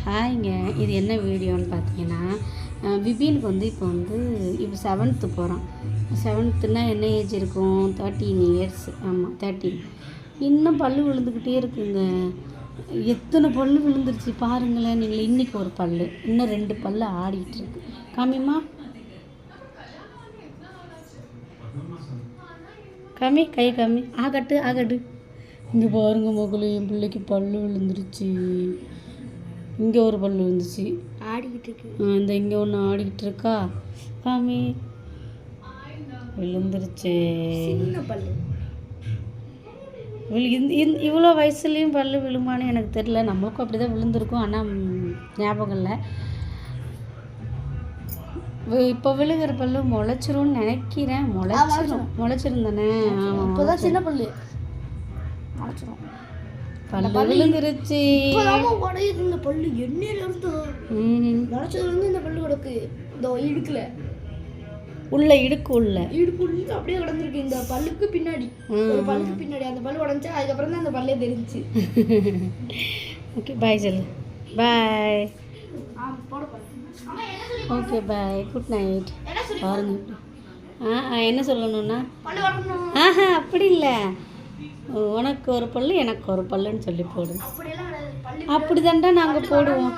ஹாய்ங்க, இது என்ன வீடியோன்னு பார்த்தீங்கன்னா, விபினுக்கு இப்போ 7th போகிறான். 7த்னா என்ன ஏஜ் இருக்கும்? 13 இயர்ஸ். ஆமாம், 13. இன்னும் பல்லு விழுந்துக்கிட்டே இருக்குங்க. எத்தனை பல்லு விழுந்துருச்சு பாருங்களேன் நீங்கள். இன்றைக்கி ஒரு பல்லு, இன்னும் 2 பல்லு ஆடிக்கிட்டு இருக்கு. காமிம்மா, காமி, கை காமி. ஆகட்டு. இங்கே பாருங்க மகளே, என் பிள்ளைக்கு பல்லு விழுந்துருச்சு. இங்கே ஒரு பல்லு விழுந்துச்சு, ஆடிக்கிட்டு இருக்கு. இந்த இங்கே ஒன்று ஆடிக்கிட்டு இருக்கா. காமி, விழுந்துருச்சு. சின்ன பல்லு. இவ்வளோ வயசுலேயும் பல்லு விழுமான்னு எனக்கு தெரியல. நம்மளுக்கும் அப்படி தான் விழுந்திருக்கும், ஆனால் ஞாபகம் இல்லை. இப்போ விழுகிற பல்லு முளைச்சிரும்னு நினைக்கிறேன். முளைச்சிரும் தானே? ஆமாம், இப்போதான் சின்ன பல்லு முளைச்சிரும். பல்லு விழுந்துருச்சு. உடையுது இந்த பல்லு. எண்ணெயில இருந்து முளைச்சதுல இருந்து இந்த பல்லு கிடக்கு. இந்த இடுக்குல இடுக்கு அப்படியே கிடந்திருக்கு. இந்த பல்லுக்கு பின்னாடி, ஒரு பல்லுக்கு பின்னாடி அந்த பல்லு உடஞ்சி, அதுக்கப்புறம் தான் அந்த பல்லே தெரிஞ்சிச்சு. ஓகே, பாய் சொல்லு. பாய். ஓகே, பாய், குட் நைட். பாருங்க, என்ன சொல்லணும்னா, அப்படி இல்லை, உனக்கு ஒரு பல்லு எனக்கு ஒரு பல்லுன்னு சொல்லி போடு. அப்படி தான்டா நாங்கள் போடுவோம்.